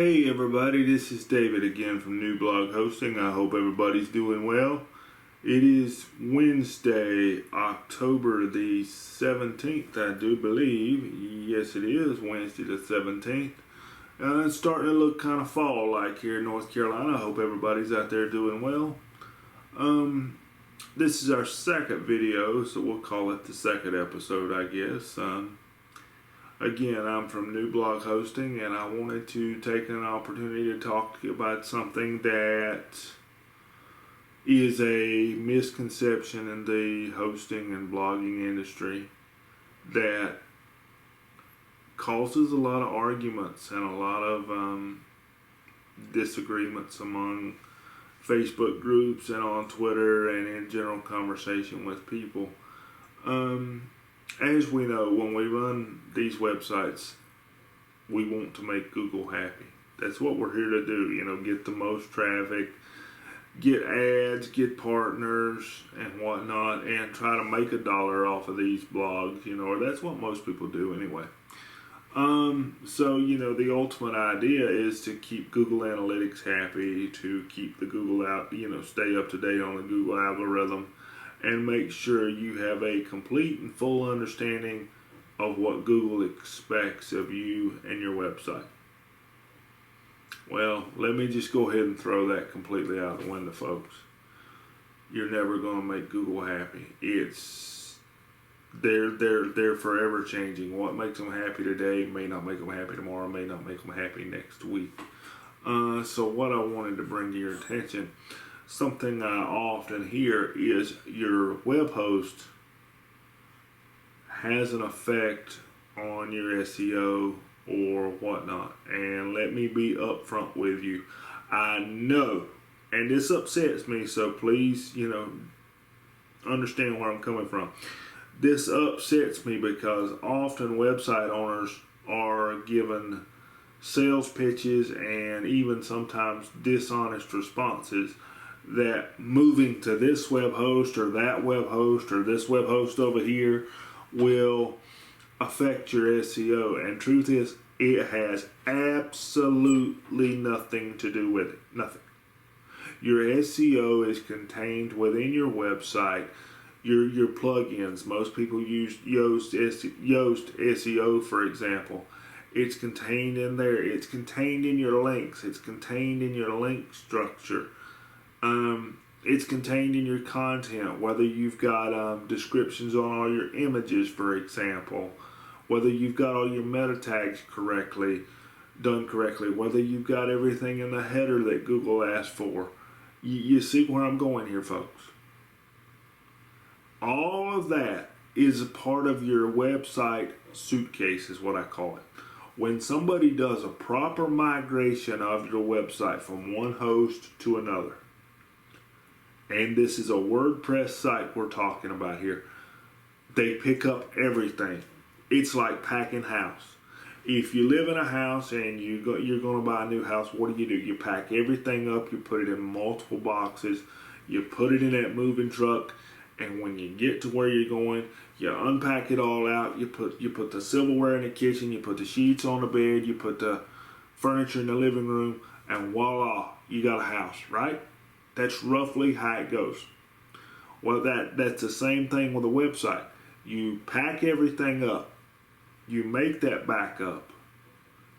Hey everybody, this is David again from New Blog Hosting. I hope everybody's doing well. It is Wednesday, October the 17th, I do believe. Yes, it is Wednesday the 17th. It's starting to look kind of fall-like here in North Carolina. I hope everybody's out there doing well. This is our second video, so we'll call it the second episode, I guess. Again, I'm from New Blog Hosting, and I wanted to take an opportunity to talk to you about something that is a misconception in the hosting and blogging industry that causes a lot of arguments and a lot of disagreements among Facebook groups and on Twitter and in general conversation with people. As we know, when we run these websites, we want to make Google happy. That's what we're here to do, get the most traffic, get ads, get partners and whatnot, and try to make $1 off of these blogs, or that's what most people do anyway. So, the ultimate idea is to keep Google Analytics happy, to keep the Google out, stay up to date on the Google algorithm, and make sure you have a complete and full understanding of what Google expects of you and your website. Well, let me just go ahead and throw that completely out the window, folks. You're never going to make Google happy. They're forever changing. What makes them happy today may not make them happy tomorrow, may not make them happy next week. So what I wanted to bring to your attention, something I often hear is your web host has an effect on your SEO or whatnot. And let me be upfront with you. I know, and this upsets me, so please, understand where I'm coming from. This upsets me because often website owners are given sales pitches and even sometimes dishonest responses that moving to this web host or that web host or this web host over here will affect your SEO. And truth is, it has absolutely nothing to do with it. Nothing. Your SEO is contained within your website. Your plugins. Most people use Yoast SEO, for example. It's contained in there. It's contained in your links. It's contained in your link structure. It's contained in your content, whether you've got descriptions on all your images, for example, whether you've got all your meta tags done correctly, whether you've got everything in the header that Google asked for. You see where I'm going here, folks. All of that is a part of your website suitcase, is what I call it. When somebody does a proper migration of your website from one host to another, and this is a WordPress site we're talking about here, they pick up everything. It's like packing house. If you live in a house and you're going to buy a new house, what do? You pack everything up, you put it in multiple boxes, you put it in that moving truck, and when you get to where you're going, you unpack it all out, you put the silverware in the kitchen, you put the sheets on the bed, you put the furniture in the living room, and voila, you got a house, right? That's roughly how it goes. Well, that's the same thing with a website. You pack everything up. You make that backup.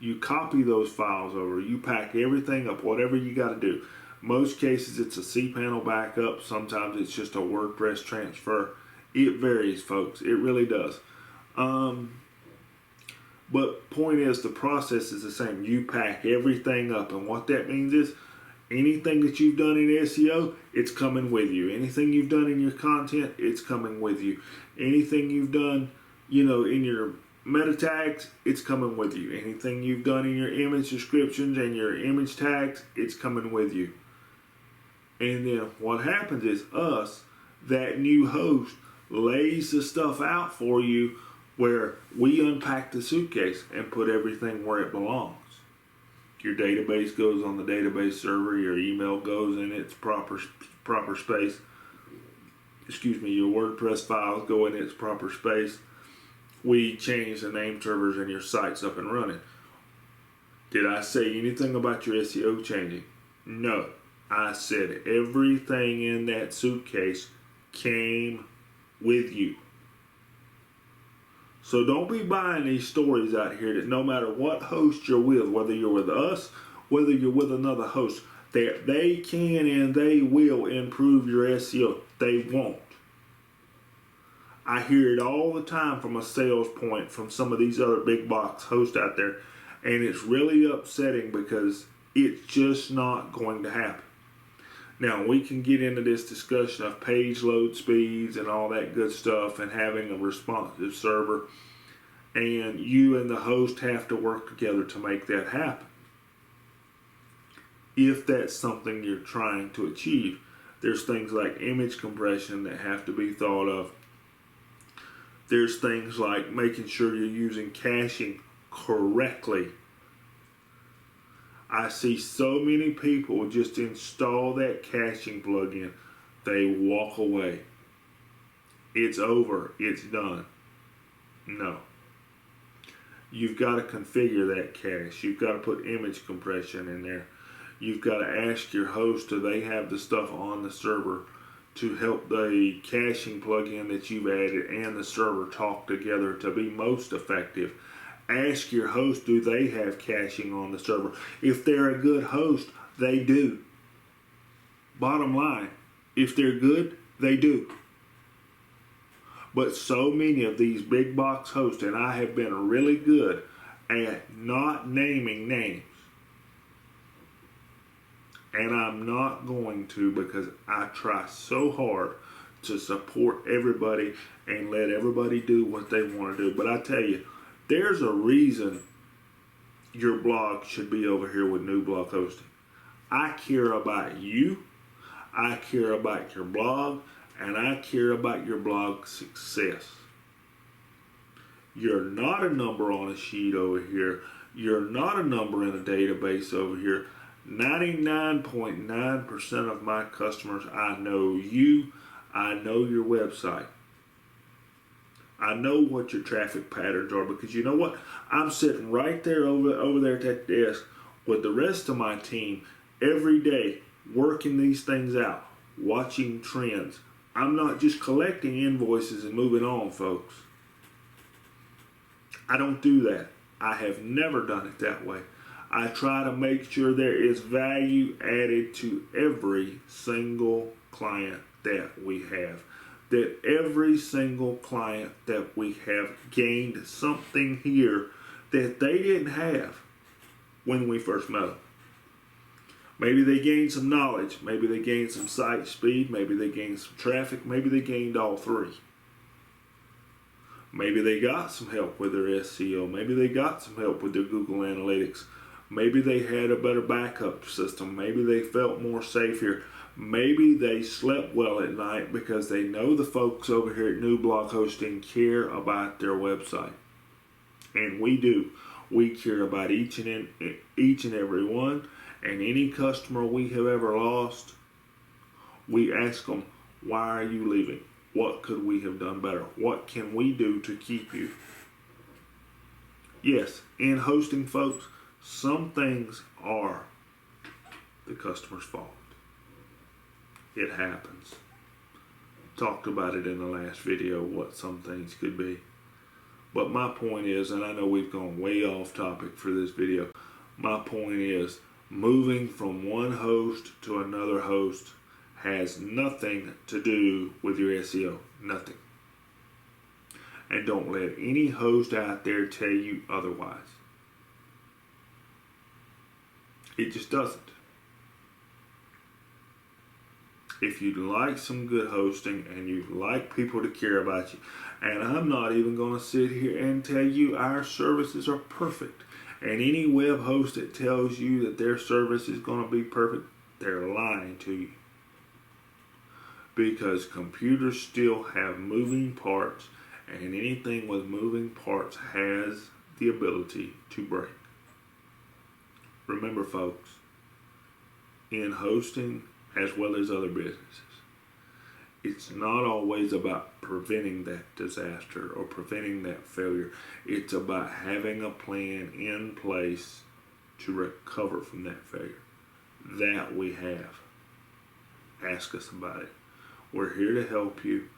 You copy those files over. You pack everything up, whatever you got to do. Most cases, it's a cPanel backup. Sometimes it's just a WordPress transfer. It varies, folks. It really does. But point is, the process is the same. You pack everything up, and what that means is, anything that you've done in SEO, it's coming with you. Anything you've done in your content, it's coming with you. Anything you've done, in your meta tags, it's coming with you. Anything you've done in your image descriptions and your image tags, it's coming with you. And then what happens is that new host, lays the stuff out for you where we unpack the suitcase and put everything where it belongs. Your database goes on the database server. Your email goes in its proper space. Your WordPress files go in its proper space. We change the name servers and your site's up and running. Did I say anything about your SEO changing? No. I said everything in that suitcase came with you. So don't be buying these stories out here that no matter what host you're with, whether you're with us, whether you're with another host, that they can and they will improve your SEO. They won't. I hear it all the time from a sales point from some of these other big box hosts out there, and it's really upsetting because it's just not going to happen. Now, we can get into this discussion of page load speeds and all that good stuff and having a responsive server, and you and the host have to work together to make that happen. If that's something you're trying to achieve, there's things like image compression that have to be thought of. There's things like making sure you're using caching correctly. I see so many people just install that caching plugin. They walk away. It's over. It's done. No. You've got to configure that cache. You've got to put image compression in there. You've got to ask your host, do they have the stuff on the server to help the caching plugin that you've added and the server talk together to be most effective. Ask your host, do they have caching on the server? If they're a good host, they do. Bottom line, if they're good, they do. But so many of these big box hosts, and I have been really good at not naming names. And I'm not going to, because I try so hard to support everybody and let everybody do what they want to do. But I tell you, there's a reason your blog should be over here with New Blog Hosting. I care about you, I care about your blog, and I care about your blog success. You're not a number on a sheet over here. You're not a number in a database over here. 99.9% of my customers, I know you, I know your website. I know what your traffic patterns are, because you know what? I'm sitting right there over there at that desk with the rest of my team every day working these things out, watching trends. I'm not just collecting invoices and moving on, folks. I don't do that. I have never done it that way. I try to make sure there is value added to every single client that we have. That every single client that we have gained something here that they didn't have when we first met them. Maybe they gained some knowledge. Maybe they gained some site speed. Maybe they gained some traffic. Maybe they gained all three. Maybe they got some help with their SEO. Maybe they got some help with their Google Analytics. Maybe they had a better backup system. Maybe they felt more safe here. Maybe they slept well at night because they know the folks over here at New Blog Hosting care about their website. And we do. We care about each and every one. And any customer we have ever lost, we ask them, why are you leaving? What could we have done better? What can we do to keep you? Yes, in hosting, folks, some things are the customer's fault. It happens. Talked about it in the last video, what some things could be. But my point is, and I know we've gone way off topic for this video, my point is, moving from one host to another host has nothing to do with your SEO. Nothing. And don't let any host out there tell you otherwise. It just doesn't. If you like some good hosting and you like people to care about you, and I'm not even going to sit here and tell you our services are perfect, and any web host that tells you that their service is going to be perfect, they're lying to you. Because computers still have moving parts, and anything with moving parts has the ability to break. Remember, folks, in hosting as well as other businesses, it's not always about preventing that disaster or preventing that failure. It's about having a plan in place to recover from that failure. That we have. Ask us about it. We're here to help you.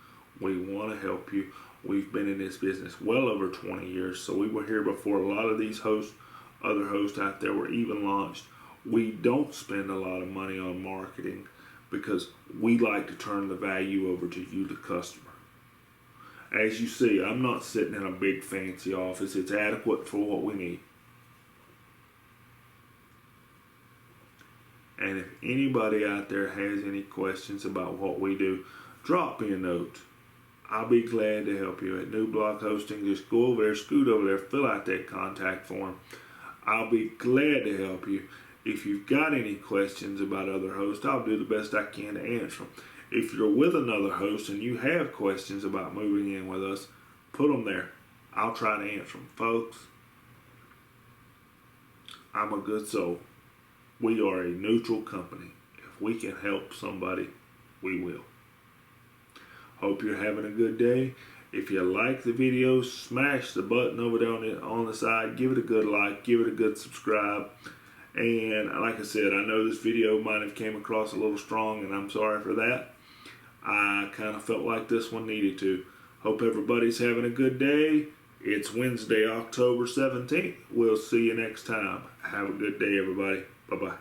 We want to help you. We've been in this business well over 20 years, so we were here before a lot of these other hosts out there were even launched. We don't spend a lot of money on marketing because we like to turn the value over to you, the customer. As you see, I'm not sitting in a big fancy office. It's adequate for what we need. And if anybody out there has any questions about what we do, drop me a note. I'll be glad to help you. At New Block Hosting, just go over there, scoot over there, fill out that contact form. I'll be glad to help you. If you've got any questions about other hosts, I'll do the best I can to answer them. If you're with another host and you have questions about moving in with us, put them there. I'll try to answer them. Folks, I'm a good soul. We are a neutral company. If we can help somebody, we will. Hope you're having a good day. If you like the video, smash the button over there on the side. Give it a good like. Give it a good subscribe. And like I said, I know this video might have came across a little strong, and I'm sorry for that. I kind of felt like this one needed to. Hope everybody's having a good day. It's Wednesday, October 17th. We'll see you next time. Have a good day, everybody. Bye-bye.